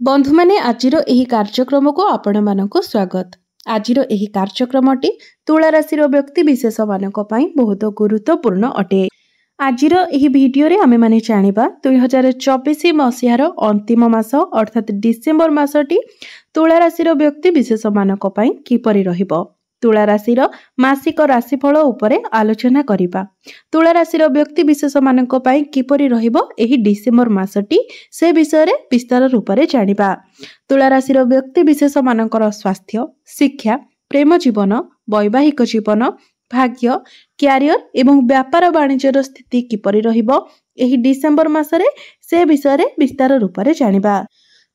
बंधु माने आजिर एही कार्यक्रम को आपण मानक स्वागत। आजिर एही कार्यक्रमटी तुला राशि व्यक्ति विशेष मानक पई बहुत गुरुत्वपूर्ण अटे। आजिर एही वीडियो रे आमे माने जानिबा 2024 मसिहार अंतिम मास अर्थात डिसेंबर मासटी तुला राशि व्यक्ति विशेष मानक पई किपरि रहिबो। तुला राशि मासिक राशिफल उपरे आलोचना करिबा। तुला राशि व्यक्ति विशेष मानक पई किपरि रहिबो एही डिसेंबर मासटी से विषय रे विस्तार रूप रे जानिबा। तुला राशि व्यक्ति विशेष मानकर स्वास्थ्य, शिक्षा, प्रेम जीवन, वैवाहिक जीवन, भाग्य, क्यारियर एवं व्यापार वाणिज्यर स्थिति किपरि रहिबो एही डिसेंबर मासरे से विषय रे विस्तार रूप रे जानिबा।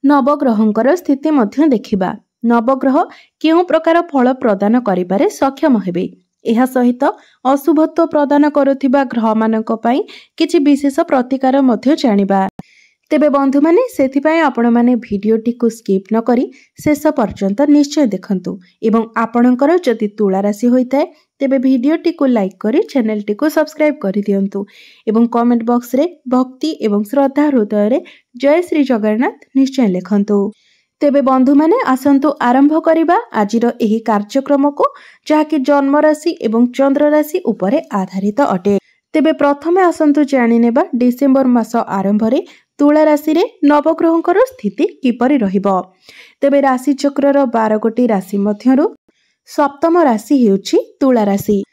नवग्रहंकर स्थिति मध्य देखिबा। नवग्रह केउ प्रकार फल प्रदान करिबारे सक्षम हेबे। एहा सहित अशुभत्व प्रदान करुथिबा ग्रह मानक पई किछि विशेष प्रतिकार मध्य जानिबा। तेबे बंधु माने सेथि पई आपण माने वीडियोटी को स्किप न करी शेष पर्यंत निश्चय देखंतु एवं आपणकर जदि तुला राशि होइताय तेबे वीडियोटी को लाइक करी चैनल टी को सब्सक्राइब करि दियंतु एवं कमेंट बॉक्स रे भक्ति एवं श्रद्धा हृदय रे जय श्री जगन्नाथ निश्चय लिखंतु। तेबे बंधु माने आसंतु आरंभ करिबा आजिर एही कार्यक्रम को जाकी जन्म राशि एवं चंद्र राशि उपरे आधारित अटे। तेबे प्रथमे आसंतु जानि नेबा डिसेंबर मास आरंभ रे तुला राशि रे नवग्रहंकर स्थिति किपरि रहिबो। तेबे राशि चक्रर 12 गोटी राशि मध्यरु सप्तम राशि हेउछि तुला राशि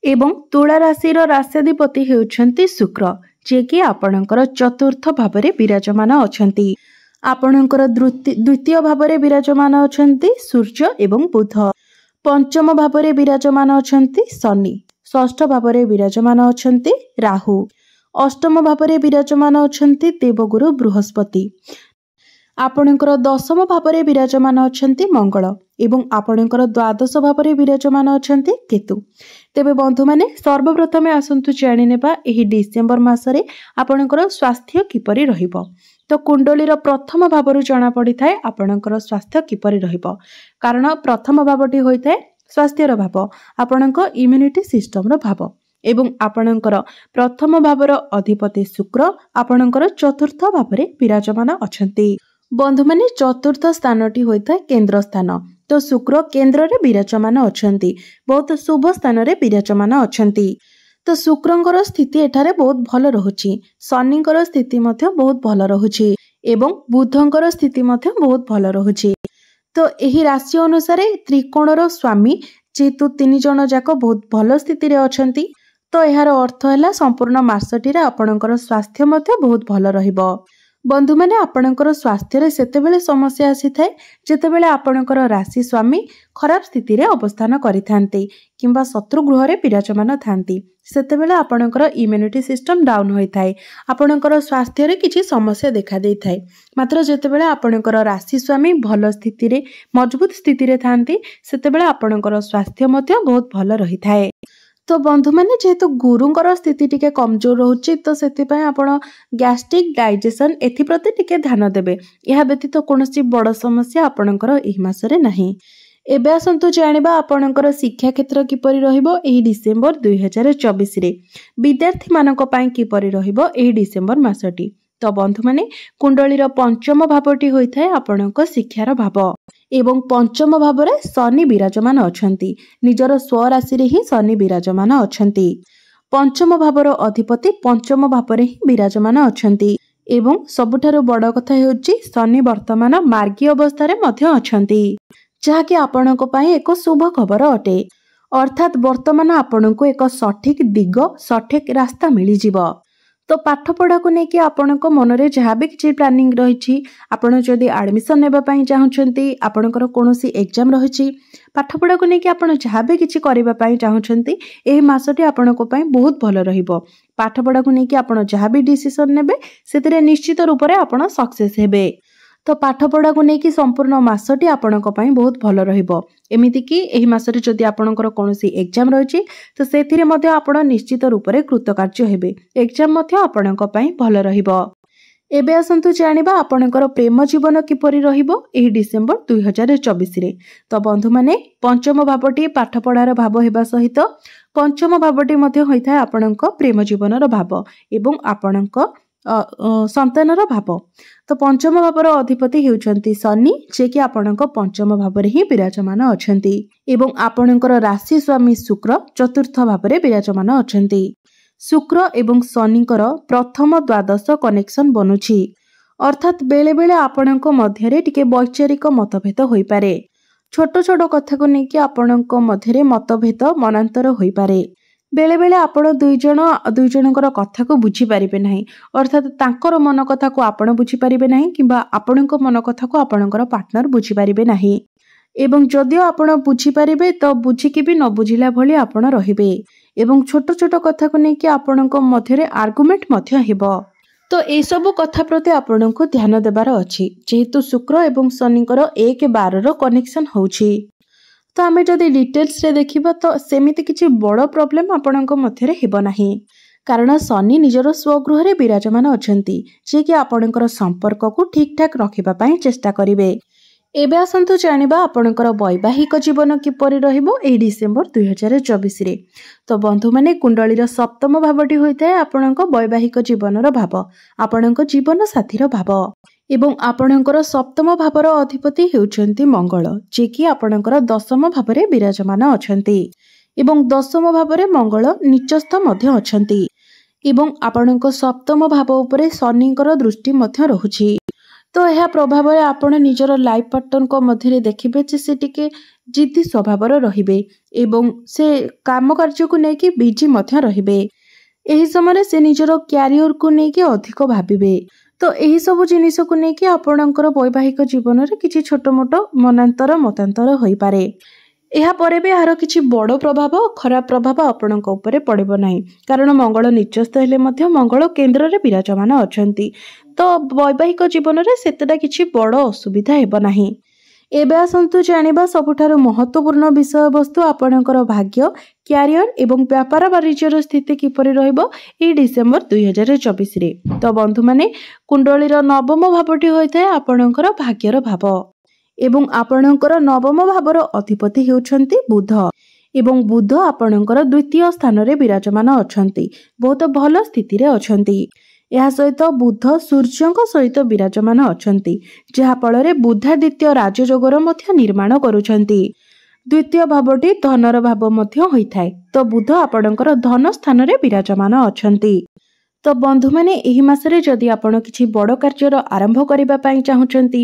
एवं तुला राशि रो राश्याधिपति हेउछंती शुक्र जे कि आपणकर चतुर्थ भावरे विराजमान अछंती। आपणकर द्वितीय भावरे विराजमान अछंती सूर्य एवं बुध। पंचम भावरे विराजमान अछंती शनि। षष्ठ भावरे विराजमान अछंती राहु। अष्टम भावरे विराजमान अछंती देवगुरु बृहस्पति। आपणकर दशम भावरे विराजमान अछंती मंगल एवं आपणकर द्वादश भावरे विराजमान अछंती केतु। तेबे बंधु माने सर्वप्रथमे आसंतु जानि नेबा एही डिसेंबर मासरे आपणकर स्वास्थ्य किपरि रहिबो। तो कुंडलीर प्रथम भावरु जणा पड़ी थाए आपणकर स्वास्थ्य किपरि रहिबो कारण प्रथम भावटी होइथाए स्वास्थ्यर भाव आपणक इम्यूनिटी सिस्टम रो भाव एवं आपणकर प्रथम भावर अधिपति शुक्र आपणकर चतुर्थ भावरे विराजमान अछंती। बंधु माने चतुर्थ स्थानटी होइथाए केंद्र स्थान। तो शुक्र केंद्र रे विराजमान अछंती बहुत शुभ स्थान रे विराजमान अछंती। तो शुक्रंकर स्थिति एठारे बहुत भल रहुछि। शनिंकर स्थिति मध्य बहुत भल रहुछि एवं बुधंकर स्थिति मध्य बहुत भल रहुछि। तो एही राशि अनुसार त्रिकोणर स्वामी जेतु 3 जण जाक बहुत भल स्थिति रे अछंती। तो एहार अर्थ हैला संपूर्ण मासटी रे आपणकर स्वास्थ्य मध्य बहुत भल रहिबो। बंधु माने आपणकर स्वास्थ्य रे सेतेबेले समस्या आसी थाए जेतेबेले आपणकर राशि स्वामी खराब स्थिति रे अवस्थान करिथांती किंबा शत्रु गृह रे विराजमान थांती सेतेबेले आपणकर इम्यूनिटी सिस्टम डाउन होई थाए आपणकर स्वास्थ्य रे किछि समस्या देखा देई थाए। मात्र जेतेबेले आपणकर राशि स्वामी भल स्थिति रे मजबूत स्थिति रे थांती सेतेबेले आपणकर स्वास्थ्य मध्य बहुत भल रही थाए। तो बंधु माने जेहेतु गुरुंकर स्थिति टिके कमजोर रहउछि तो सेति पय आपण गैस्ट्रिक डाइजेशन एथि प्रति टिके ध्यान देबे। एहा व्यतीत कोनोसी बड़ समस्या आपणकर एही मासरे नाही। एबे आसंतु जानिबा आपणकर शिक्षा क्षेत्र किपरि रहिबो एही डिसेंबर 2024 रे विद्यार्थी मानक पय किपरि रहिबो एही डिसेंबर मासटी। तो बंधु माने कुंडलीर पंचम भावटी होइथाय आपणक शिक्षार भाव एवं पंचम भावरे शनि विराजमान अछंती। निजर स्वराशि रे ही शनि विराजमान अछंती। पंचम भावर अधिपति पंचम भावरे ही विराजमान अछंती एवं सबुठारु बड़ कथा हेउछि शनि वर्तमान मार्गी अवस्था रे मध्य अछंती जाकी आपणक पय एक शुभ खबर अटे। अर्थात वर्तमान आपणको एक सठिक दिग सठिक रास्ता मिली जिवो। तो पाठ पढ़ा को नेकी आपणक मनरे जहाँ भी किछि प्लानिंग रहिछि आपण जदि एडमिशन नेबा पई चाहुछंती आपणकर कोनोसी एग्जाम रहिछि पाठ पढ़ा को नेकी आपण जहाँ भी किछि करिबा पई चाहुछंती एही मासटी आपणक पई बहुत भल रहिबो। पाठ पढ़ा को नेकी आपण जहाँ भी डिसिजन नेबे सेतिरे निश्चित रूप रे आपण सक्सेस हेबे। तो पाठ पढ़ा को नेकी संपूर्ण मासटी आपणक पई बहुत भल रहिबो। एमिति कि एही मासरे जदि आपणकर कोनोसी एग्जाम रहिछि तो सेथिरे मध्ये आपण निश्चित रूप रे कृतकार्य हेबे। एग्जाम मध्ये आपणक पई भल रहिबो। एबे आसंतु जानिबा आपणकर प्रेम जीवन किपरि रहिबो एही डिसेंबर 2024 रे। तो बंधु माने पंचम भावटी पाठ पढ़ार भाव हेबा सहित पंचम भावटी मध्ये होइथाय आपणक प्रेम जीवनर भाव एवं आपणक संतानर भाव। तो पंचम भावर अधिपति हेउचंती शनि, जे कि आपणक पंचम भाव ही विराजमान अछंती एवं आपणकर राशि स्वामी शुक्र चतुर्थ भाव विराजमान अछंती। शुक्र एवं शनिकर प्रथम द्वादश कनेक्शन बनुछि, अर्थात बेले बेले आपणक मध्यरे टिके वैचारिक मतभेद होई पारे। छोट छोट कथा को लेकिन आपणक मध्यरे मतभेद मनांतर होई पारे। बेले बेले आपण दुई जनकर कथा को बुझी पारिबे नाही, अर्थात तांकर मन कथा को आपण बुझी पारिबे नाही किंबा आपणक मन कथा को आपणकर पार्टनर बुझी पारिबे नाही। एवं जदियो आपण बुझी पारिबे तो बुझिकी भी न बुझिला भली आपण रहिबे एवं छोट छोट कथा को लेकिन आपणक मध्यरे आर्गुमेंट मध्य हेबो। तो ए सबु कथा प्रति आपणको ध्यान देबार अछि, जेहेतु शुक्र एवं शनिकर 1-12 कनेक्शन होउछि। तो आमे जदि डिटेल्स रे देखिबा तो सेमिति किछि बड़ प्रॉब्लम आपणको मध्यरे हेबो नाही, कारण शनि निजर स्वगृह रे विराजमान अछंती, जे कि आपणकर संपर्क को ठीक ठाक रखिबा पई चेष्टा करिवे। एबे आसंतु जानिबा आपणकर वैवाहिक जीवन किपरि रहिबो ए डिसेंबर 2024 रे। तो बंधु माने कुंडलीर सप्तम भावटी होइताय आपणक वैवाहिक जीवनर भाव, आपणक जीवन साथीर भाव एवं आपणकर सप्तम भावर अधिपति हेउचंती मंगल, जे कि आपणकर दशम भावरे विराजमान अछंती एवं दशम भावरे मंगल नीचस्थ मध्य अछंती एवं आपणक सप्तम भाव उपरे शनिकर दृष्टि मध्य रहुछि। तो यह प्रभाव आपण निजर लाइफ पार्टनर को मध्य देखिबे जे से टिके जिद्दी स्वभावर रहिबे एवं से काम कार्य को लेकिन बिजी मध्य रहिबे। एही समय से निजर क्यारियर को लेकिन अधिक भाबिबे। तो यही सब जिनिस को लेकिन आपणकर वैवाहिक जीवन में किसी छोट मोट मनांतर मतांतर होई पारे। ଏହା ପରେ ବି ଏହାର କିଛି ବଡ଼ ପ୍ରଭାବ ଖରାପ ପ୍ରଭାବ ଆପଣଙ୍କ ଉପରେ ପଡ଼ିବ ନାହିଁ, କାରଣ ମଙ୍ଗଳ ନିଚସ୍ଥ ହେଲେ ମଧ୍ୟ ମଙ୍ଗଳ କେନ୍ଦ୍ରରେ ବିରାଜମାନ ଅଛନ୍ତି। ତ ବୈବାହିକ ଜୀବନରେ ସେତେଟା କିଛି ବଡ଼ ଅସୁବିଧା ହେବ ନାହିଁ। ଏବେ ଆସନ୍ତୁ ଜାଣିବା ସବୁଠାରୁ ମହତ୍ୱପୂର୍ଣ୍ଣ ବିଷୟବସ୍ତୁ ଆପଣଙ୍କର ଭାଗ୍ୟ, କ୍ୟାରିୟର ଏବଂ ବ୍ୟାପାର ବାଣିଜ୍ୟର ସ୍ଥିତି କିପରି ରହିବ ଏହି ଡିସେମ୍ବର 2024ରେ। ତ ବନ୍ଧୁମାନେ, କୁଣ୍ଡଳୀର ନବମ ଭାବଟି ହୋଇଥାଏ ଆପଣଙ୍କର ଭାଗ୍ୟର ଭାବ ଏବଂ ଆପଣଙ୍କର ନବମ ଭାବର ଅଧିପତି ହେଉଛନ୍ତି ବୁଧ ଏବଂ ବୁଧ ଆପଣଙ୍କର ଦ୍ୱିତୀୟ ସ୍ଥାନରେ ବିରାଜମାନ ଅଛନ୍ତି, ବହୁତ ଭଲ ସ୍ଥିତିରେ ଅଛନ୍ତି। ଏହା ସହିତ ବୁଧ ସୂର୍ଯ୍ୟଙ୍କ ସହିତ ବିରାଜମାନ ଅଛନ୍ତି, ଯାହାଫଳରେ ବୁଧାଦିତ୍ୟ ରାଜଯୋଗର ମଧ୍ୟ ନିର୍ମାଣ କରୁଛନ୍ତି। ଦ୍ୱିତୀୟ ଭାବଟି ଧନର ଭାବ ମଧ୍ୟ ହୋଇଥାଏ। ତ ବୁଧ ଆପଣଙ୍କର ଧନ ସ୍ଥାନରେ ବିରାଜମାନ ଅଛନ୍ତି। ତ ବନ୍ଧୁମାନେ, ଏହି ମାସରେ ଯଦି ଆପଣ କିଛି ବଡ଼ କାର୍ଯ୍ୟର ଆରମ୍ଭ କରିବା ପାଇଁ ଚାହୁଁଛନ୍ତି,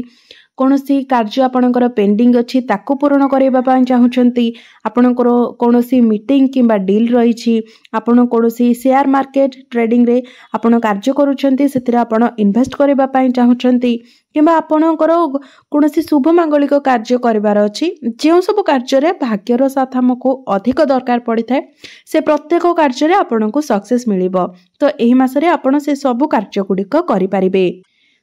କୌଣସି କାର୍ଯ୍ୟ ଆପଣଙ୍କର ପେଣ୍ଡିଂ ଅଛି ତାକୁ ପୂରଣ କରିବା ପାଇଁ ଚାହୁଁଛନ୍ତି, ଆପଣଙ୍କର କୌଣସି ମିଟିଂ କିମ୍ବା ଡିଲ୍ ରହିଛି, ଆପଣ କୌଣସି ସେୟାର ମାର୍କେଟ ଟ୍ରେଡିଂରେ ଆପଣ କାର୍ଯ୍ୟ କରୁଛନ୍ତି, ସେଥିରେ ଆପଣ ଇନଭେଷ୍ଟ କରିବା ପାଇଁ ଚାହୁଁଛନ୍ତି କିମ୍ବା ଆପଣଙ୍କର କୌଣସି ଶୁଭ ମାଙ୍ଗଳିକ କାର୍ଯ୍ୟ କରିବାର ଅଛି, ଯେଉଁ ସବୁ କାର୍ଯ୍ୟରେ ଭାଗ୍ୟର ସାଥ ଆମକୁ ଅଧିକ ଦରକାର ପଡ଼ିଥାଏ, ସେ ପ୍ରତ୍ୟେକ କାର୍ଯ୍ୟରେ ଆପଣଙ୍କୁ ସକ୍ସେସ୍ ମିଳିବ। ତ ଏହି ମାସରେ ଆପଣ ସେ ସବୁ କାର୍ଯ୍ୟଗୁଡ଼ିକ କରିପାରିବେ।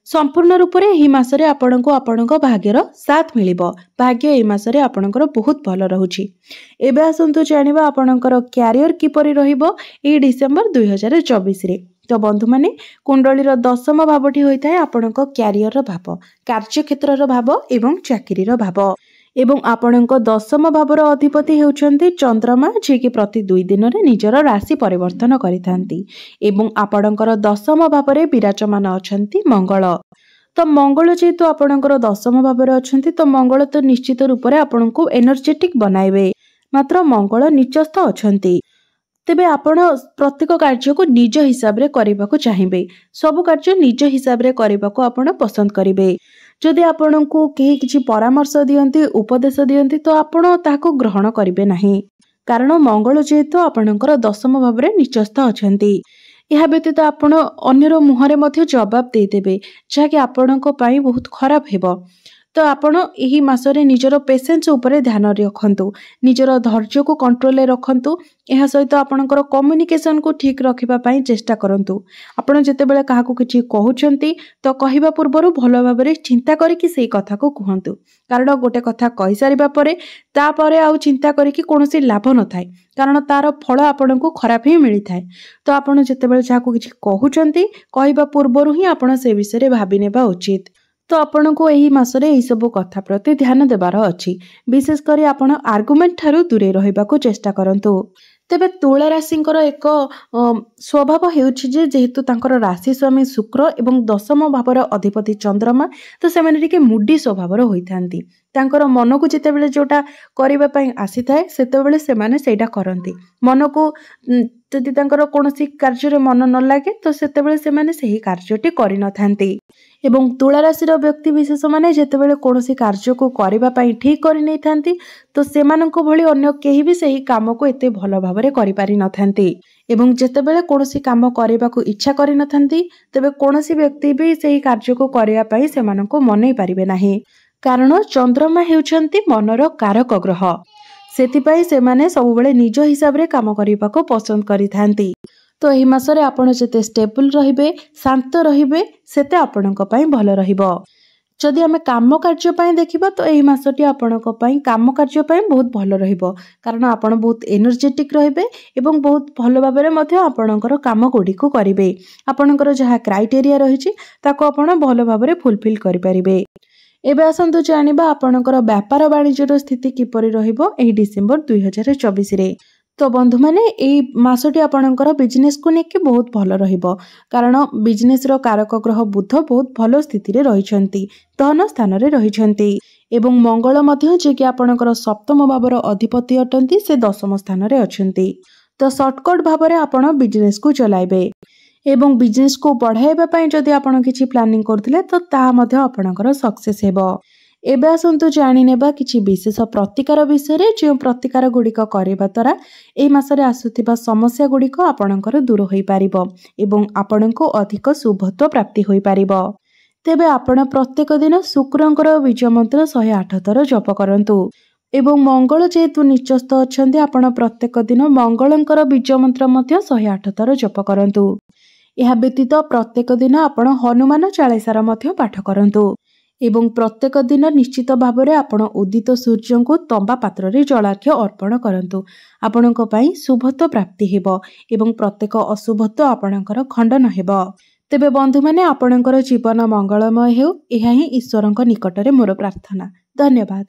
संपूर्ण रूप से यही मासरे आपनको आपणक भाग्यर साथ मिलिब। भाग्य ए मासरे आपणकर बहुत भल रहुछि। एबे आसंतु जानिबा आपणकर क्यारियर किपरि रहिबो ए डिसेंबर 2024 रे। तो बंधु माने, कुंडलीर दशम भावटी होइताय आपणक क्यारियर भाव, कार्यक्षेत्र भाव एवं चाकरीर भाव एवं आपणक दशम भावर अधिपति हेउछन्ति चंद्रमा, जे कि प्रति 2 दिन रे निजर राशि परिवर्तन करिथांती एवं आपणकर दशम भावरे विराजमान अछन्ति मंगल। तो मंगल जेहेतु आपणकर दशम भावरे अछन्ति, तो मंगल तो निश्चित रूप से आपणको एनर्जेटिक बनाइबे, मात्र मंगल नीचस्थ अछन्ति। तेबे आपण प्रत्येक कार्य को निज हिसाब रे करिबाको चाहिबे, सब कार्य निज हिसाब रे करिबाको आपण पसंद करिबे। जदि आपणको केही किछि परामर्श दियंती, उपदेश दियंती, तो आपण ताको ग्रहण करिबे नाही, कारण मंगल जेहेतु आपणकर दशम भावरे निचस्थ अछन्ति। यह व्यतीत आपण अन्यर मुहरे मध्य जवाब देदेबे, जहाँकि आपणको पई बहुत खराब हेबो। तो आपण एही मासरे निजर पेशेंस उपरे ध्यान रखंतु, निजर धैर्य को कंट्रोल रे रखंतु। एहा सहित आपणकर कम्युनिकेशन को ठीक रखिबा पई चेष्टा करंतु। आपण जेतेबेले काहाकू किछि कहउचंती तो कहिबा पूर्वरु भलो भाबरे चिंता करिकि सेही कथा को कहंतु, कारण गोटे कथा कहि सारिबा परे तापरे आउ चिंता करिकि कोनोसी लाभ न थाय, कारण तार फल आपणको खराब ही मिली थाय। तो आपण जेतेबेले जाहाकू किछि कहउचंती कहिबा पूर्वरु ही आपण से विषय रे भाबी नेबा उचित। तो आपनको एही मासरे एही सब कथा प्रति ध्यान देबार अछि। विशेष करी आपण आर्गुमेंट ठारू दूरे रहिबाको चेष्टा करंतु। ତେବେ ତୁଳା ରାଶିଙ୍କର ଏକ ସ୍ୱଭାବ ହେଉଛି ଯେ ଯେହେତୁ ତାଙ୍କର ରାଶି ସ୍ୱାମୀ ଶୁକ୍ର ଏବଂ ଦଶମ ଭାବର ଅଧିପତି ଚନ୍ଦ୍ରମା, ତ ସେମାନେ ଟିକେ ମୁଡି ସ୍ୱଭାବର ହୋଇଥାନ୍ତି। ତାଙ୍କର ମନକୁ ଯେତେବେଳେ ଯେଉଁଟା କରିବା ପାଇଁ ଆସିଥାଏ ସେତେବେଳେ ସେମାନେ ସେଇଟା କରନ୍ତି। ମନକୁ ଯଦି ତାଙ୍କର କୌଣସି କାର୍ଯ୍ୟରେ ମନ ନ ଲାଗେ ତ ସେତେବେଳେ ସେମାନେ ସେହି କାର୍ଯ୍ୟଟି କରିନଥାନ୍ତି। ଏବଂ ତୁଳା ରାଶିର ବ୍ୟକ୍ତି ବିଶେଷମାନେ ଯେତେବେଳେ କୌଣସି କାର୍ଯ୍ୟକୁ କରିବା ପାଇଁ ଠିକ୍ କରିନେଇଥାନ୍ତି ତ ସେମାନଙ୍କ ଭଳି ଅନ୍ୟ କେହି ବି ସେହି କାମକୁ ଏତେ ଭଲ ଭାବରେ କରିପାରିନଥାନ୍ତି। ଏବଂ ଯେତେବେଳେ କୌଣସି କାମ କରିବାକୁ ଇଚ୍ଛା କରିନଥାନ୍ତି ତେବେ କୌଣସି ବ୍ୟକ୍ତି ବି ସେହି କାର୍ଯ୍ୟକୁ କରିବା ପାଇଁ ସେମାନଙ୍କୁ ମନେଇ ପାରିବେ ନାହିଁ। କାରଣ ଚନ୍ଦ୍ରମା ହେଉଛନ୍ତି ମନର କାରକ ଗ୍ରହ। ସେଥିପାଇଁ ସେମାନେ ସବୁବେଳେ ନିଜ ହିସାବରେ କାମ କରିବାକୁ ପସନ୍ଦ କରିଥାନ୍ତି। ତ ଏହି ମାସରେ ଆପଣ ଯେତେ ଷ୍ଟେବଲ୍ ରହିବେ, ଶାନ୍ତ ରହିବେ, ସେତେ ଆପଣଙ୍କ ପାଇଁ ଭଲ ରହିବ। ଯଦି ଆମେ କାମ କାର୍ଯ୍ୟ ପାଇଁ ଦେଖିବା ତ ଏହି ମାସଟି ଆପଣଙ୍କ ପାଇଁ କାମ କାର୍ଯ୍ୟ ପାଇଁ ବହୁତ ଭଲ ରହିବ। କାରଣ ଆପଣ ବହୁତ ଏନର୍ଜେଟିକ୍ ରହିବେ ଏବଂ ବହୁତ ଭଲ ଭାବରେ ମଧ୍ୟ ଆପଣଙ୍କର କାମ ଗୁଡ଼ିକୁ କରିବେ। ଆପଣଙ୍କର ଯାହା କ୍ରାଇଟେରିଆ ରହିଛି ତାକୁ ଆପଣ ଭଲ ଭାବରେ ଫୁଲଫିଲ୍ କରିପାରିବେ। ଏବେ ଆସନ୍ତୁ ଜାଣିବା ଆପଣଙ୍କର ବ୍ୟାପାର ବାଣିଜ୍ୟର ସ୍ଥିତି କିପରି ରହିବ ଏହି ଡିସେମ୍ବର 2024ରେ। ତ ବନ୍ଧୁମାନେ ଏଇ ମାସଟି ଆପଣଙ୍କର ବିଜନେସକୁ ନେଇକି ବହୁତ ଭଲ ରହିବ। କାରଣ ବିଜନେସର କାରକ ଗ୍ରହ ବୁଧ ବହୁତ ଭଲ ସ୍ଥିତିରେ ରହିଛନ୍ତି, ଧନ ସ୍ଥାନରେ ରହିଛନ୍ତି। ଏବଂ ମଙ୍ଗଳ ମଧ୍ୟ ଯିଏକି ଆପଣଙ୍କର ସପ୍ତମ ଭାବର ଅଧିପତି ଅଟନ୍ତି ସେ ଦଶମ ସ୍ଥାନରେ ଅଛନ୍ତି। ତ ସର୍ଟକଟ୍ ଭାବରେ ଆପଣ ବିଜନେସକୁ ଚଲାଇବେ। ଏବଂ ବିଜନେସକୁ ବଢ଼ାଇବା ପାଇଁ ଯଦି ଆପଣ କିଛି ପ୍ଲାନିଂ କରୁଥିଲେ ତ ତାହା ମଧ୍ୟ ଆପଣଙ୍କର ସକ୍ସେସ୍ ହେବ। ଏବେ ଆସନ୍ତୁ ଜାଣିନେବା କିଛି ବିଶେଷ ପ୍ରତିକାର ବିଷୟରେ, ଯେଉଁ ପ୍ରତିକାର ଗୁଡ଼ିକ କରିବା ଦ୍ୱାରା ଏହି ମାସରେ ଆସୁଥିବା ସମସ୍ୟା ଗୁଡ଼ିକ ଆପଣଙ୍କର ଦୂର ହୋଇପାରିବ ଏବଂ ଆପଣଙ୍କୁ ଅଧିକ ଶୁଭତ୍ୱ ପ୍ରାପ୍ତି ହୋଇପାରିବ। ତେବେ ଆପଣ ପ୍ରତ୍ୟେକ ଦିନ ଶୁକ୍ରଙ୍କର ବୀଜ ମନ୍ତ୍ର 108 ଥର ଜପ କରନ୍ତୁ। ଏବଂ ମଙ୍ଗଳ ଯେହେତୁ ନିଚସ୍ଥ ଅଛନ୍ତି ଆପଣ ପ୍ରତ୍ୟେକ ଦିନ ମଙ୍ଗଳଙ୍କର ବୀଜ ମନ୍ତ୍ର ମଧ୍ୟ 108 ଥର ଜପ କରନ୍ତୁ। ଏହା ବ୍ୟତୀତ ପ୍ରତ୍ୟେକ ଦିନ ଆପଣ ହନୁମାନ ଚାଳିଶାର ମଧ୍ୟ ପାଠ କରନ୍ତୁ। ଏବଂ ପ୍ରତ୍ୟେକ ଦିନ ନିଶ୍ଚିତ ଭାବରେ ଆପଣ ଉଦିତ ସୂର୍ଯ୍ୟଙ୍କୁ ତମ୍ବା ପାତ୍ରରେ ଜଳାର୍ଘ୍ୟ ଅର୍ପଣ କରନ୍ତୁ। ଆପଣଙ୍କ ପାଇଁ ଶୁଭତ୍ୱ ପ୍ରାପ୍ତି ହେବ ଏବଂ ପ୍ରତ୍ୟେକ ଅଶୁଭତ୍ୱ ଆପଣଙ୍କର ଖଣ୍ଡନ ହେବ। ତେବେ ବନ୍ଧୁମାନେ ଆପଣଙ୍କର ଜୀବନ ମଙ୍ଗଳମୟ ହେଉ, ଏହା ହିଁ ଈଶ୍ୱରଙ୍କ ନିକଟରେ ମୋର ପ୍ରାର୍ଥନା। ଧନ୍ୟବାଦ।